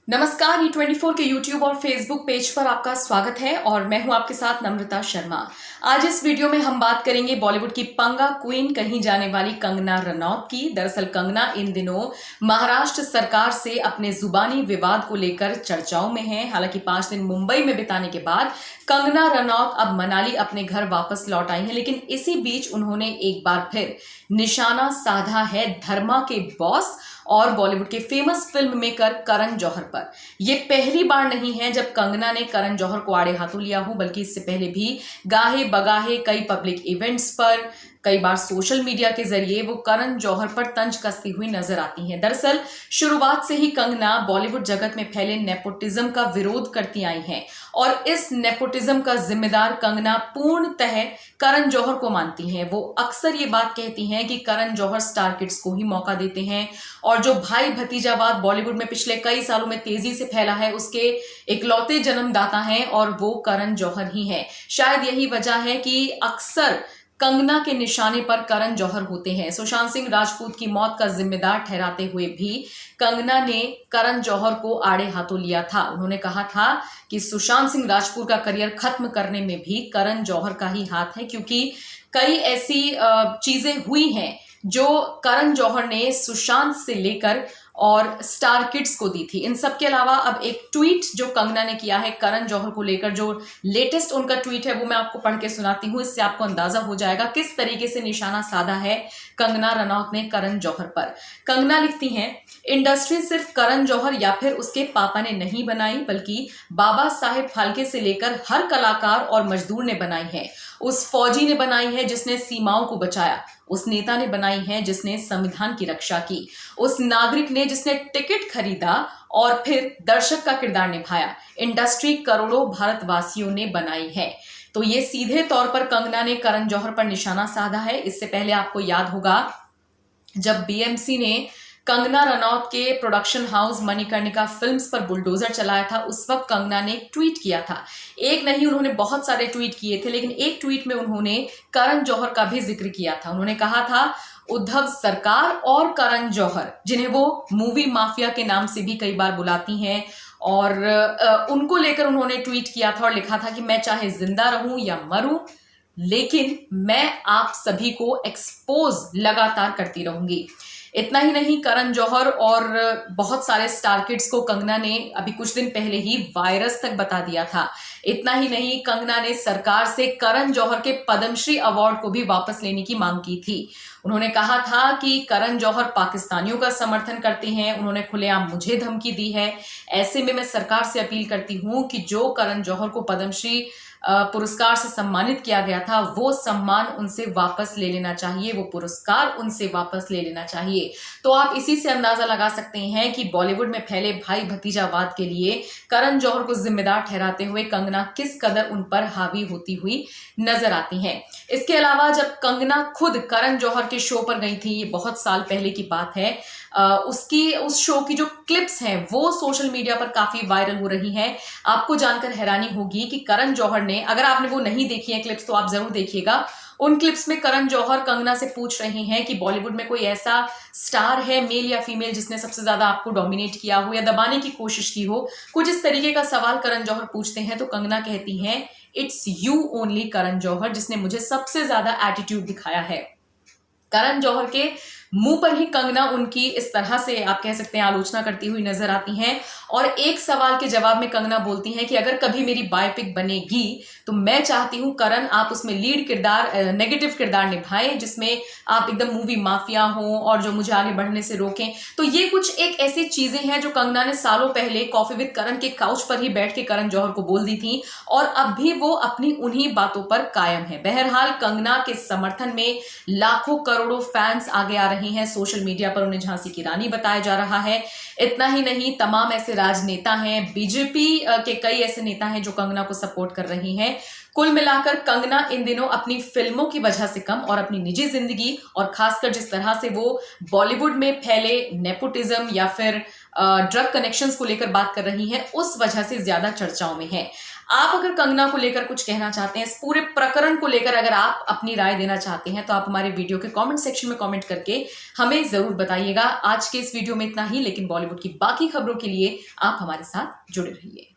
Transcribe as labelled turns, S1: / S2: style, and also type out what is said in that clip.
S1: नमस्कार, E24 के YouTube और Facebook पेज पर आपका स्वागत है और मैं हूं आपके साथ नम्रता शर्मा। आज इस वीडियो में हम बात करेंगे बॉलीवुड की पंगा क्वीन कही जाने वाली कंगना रनौत की। दरअसल कंगना इन दिनों महाराष्ट्र सरकार से अपने जुबानी विवाद को लेकर चर्चाओं में है। हालांकि 5 दिन मुंबई में बिताने के बाद कंगना रनौत अब मनाली अपने घर वापस लौट आई हैं, लेकिन इसी बीच उन्होंने एक बार फिर निशाना साधा है धर्मा के बॉस और बॉलीवुड के famous film maker Karan Johar पर। यह पहली बार नहीं है जब कंगना ने करण जौहर को आड़े हाथों लिया हो, बल्कि इससे पहले भी गाहे बगाहे कई पब्लिक इवेंट्स पर, कई बार सोशल मीडिया के जरिए वो करण जौहर पर तंज कसती हुई नजर आती हैं। दरअसल शुरुआत से ही कंगना बॉलीवुड जगत में फैले नेपोटिज्म का विरोध करती आई हैं और इस नेपोटिज्म का जिम्मेदार कंगना पूर्णतः करण जौहर को मानती हैं। वो अक्सर ये बात कहती हैं कि करण जौहर स्टार किड्स को ही मौका देते हैं और जो भाई भतीजावाद बॉलीवुड में पिछले कई सालों में तेजी से फैला है उसके इकलौते जन्मदाता हैं और वो करण जौहर ही हैं। शायद यही वजह है कि अक्सर कंगना के निशाने पर करण जौहर होते हैं। सुशांत सिंह राजपूत की मौत का जिम्मेदार ठहराते हुए भी कंगना ने करण जौहर को आड़े हाथों लिया था। उन्होंने कहा था कि सुशांत सिंह राजपूत का करियर खत्म करने में भी करण जौहर का ही हाथ है, क्योंकि कई ऐसी चीजें हुई हैं जो करण जौहर ने सुशांत से लेकर और स्टार किड्स को दी थी। इन सब के अलावा अब एक ट्वीट जो कंगना ने किया है करण जौहर को लेकर, जो लेटेस्ट उनका ट्वीट है वो मैं आपको पढ़ के सुनाती हूँ। इससे आपको अंदाजा हो जाएगा किस तरीके से निशाना साधा है कंगना रनौत ने करण जौहर पर। कंगना लिखती हैं, इंडस्ट्री सिर्फ करण जौहर या फिर उसके पापा ने नहीं बनाई, बल्कि बाबा साहेब फाल्के से लेकर हर कलाकार और मजदूर ने बनाई है। उस फौजी ने बनाई है जिसने सीमाओं को बचाया, उस नेता ने बनाई है जिसने संविधान की रक्षा की, उस नागरिक ने जिसने टिकट खरीदा और फिर दर्शक का किरदार निभाया। इंडस्ट्री करोड़ों भारतवासियों ने बनाई है। तो ये सीधे तौर पर कंगना ने करण जौहर पर निशाना साधा है। इससे पहले आपको याद होगा जब बीएमसी ने कंगना रनौत के प्रोडक्शन हाउस मणिकर्णिका फिल्म्स पर बुलडोजर चलाया था, उस वक्त कंगना ने एक ट्वीट किया था। एक नहीं, उन्होंने बहुत सारे ट्वीट किए थे, लेकिन एक ट्वीट में उन्होंने करण जौहर का भी जिक्र किया था। उन्होंने कहा था उद्धव सरकार और करण जौहर, जिन्हें वो मूवी माफिया के नाम से भी कई बार बुलाती हैं, और उनको लेकर उन्होंने ट्वीट किया था और लिखा था कि मैं चाहे जिंदा रहूं या मरूं, लेकिन मैं आप सभी को एक्सपोज लगातार करती रहूंगी। इतना ही नहीं, करण जौहर और बहुत सारे स्टार किड्स को कंगना ने अभी कुछ दिन पहले ही वायरस तक बता दिया था। इतना ही नहीं, कंगना ने सरकार से करण जौहर के पद्मश्री अवार्ड को भी वापस लेने की मांग की थी। उन्होंने कहा था कि करण जौहर पाकिस्तानियों का समर्थन करते हैं, उन्होंने खुलेआम मुझे धमकी दी है। ऐसे में मैं सरकार से अपील करती हूं कि जो करण जौहर को पद्मश्री पुरस्कार से सम्मानित किया गया था, वो सम्मान उनसे वापस ले लेना चाहिए, वो पुरस्कार उनसे वापस ले लेना चाहिए। तो आप इसी से अंदाजा लगा सकते हैं कि बॉलीवुड में फैले भाई भतीजावाद के लिए करण जौहर को जिम्मेदार ठहराते हुए कंगना किस कदर उन पर हावी होती हुई नजर आती हैं। इसके अलावा जब कंगना खुद करण जौहर के शो पर गई थी, ये बहुत साल पहले की बात है, उस शो की जो क्लिप्स हैं वो सोशल मीडिया पर काफी वायरल हो रही हैं। आपको जानकर हैरानी होगी कि करण जौहर ने, अगर आपने वो नहीं देखी है क्लिप्स तो आप जरूर देखिएगा। उन क्लिप्स में करण जौहर कंगना से पूछ रहे हैं कि बॉलीवुड में कोई ऐसा स्टार है, मेल या फीमेल, जिसने सबसे ज्यादा आपको डोमिनेट किया हो या दबाने की कोशिश की हो। कुछ इस तरीके का सवाल करण जौहर पूछते हैं तो कंगना कहती हैं, it's you only Karan Johar, जिसने मुझे सबसे ज्यादा एटीट्यूड दिखाया है। करण जौहर के मुंह पर ही कंगना उनकी इस तरह से आप कह सकते हैं आलोचना करती हुई नजर आती हैं। और एक सवाल के जवाब में कंगना बोलती हैं कि अगर कभी मेरी बायोपिक बनेगी तो मैं चाहती हूं करण आप उसमें लीड किरदार, नेगेटिव किरदार निभाएं, जिसमें आप एकदम मूवी माफिया हो और जो मुझे आगे बढ़ने से रोकें। तो ये कुछ एक ऐसी चीजें हैं जो कंगना ने सालों पहले कॉफी विद करण के काउच पर ही बैठ के करण जौहर को बोल दी थी और अब भी वो अपनी उन्हीं बातों पर कायम है। बहरहाल कंगना के समर्थन में लाखों करोड़ों फैंस आगे आ रहे हैं। सोशल मीडिया पर उन्हें झांसी की रानी बताया जा रहा है। इतना ही नहीं, तमाम ऐसे राजनेता हैं, बीजेपी के कई ऐसे नेता हैं जो कंगना को सपोर्ट कर रही हैं। कुल मिलाकर कंगना इन दिनों अपनी फिल्मों की वजह से कम और अपनी निजी जिंदगी और खासकर जिस तरह से वो बॉलीवुड में फैले नेपोटिज्म या फिर ड्रग कनेक्शंस को लेकर बात कर रही हैं, उस वजह से ज्यादा चर्चाओं में है। आप अगर कंगना को लेकर कुछ कहना चाहते हैं, इस पूरे प्रकरण को लेकर अगर आप अपनी राय देना चाहते हैं, तो आप हमारे वीडियो के कमेंट सेक्शन में कमेंट करके हमें जरूर बताइएगा। आज के इस वीडियो में इतना ही, लेकिन बॉलीवुड की बाकी खबरों के लिए आप हमारे साथ जुड़े रहिए।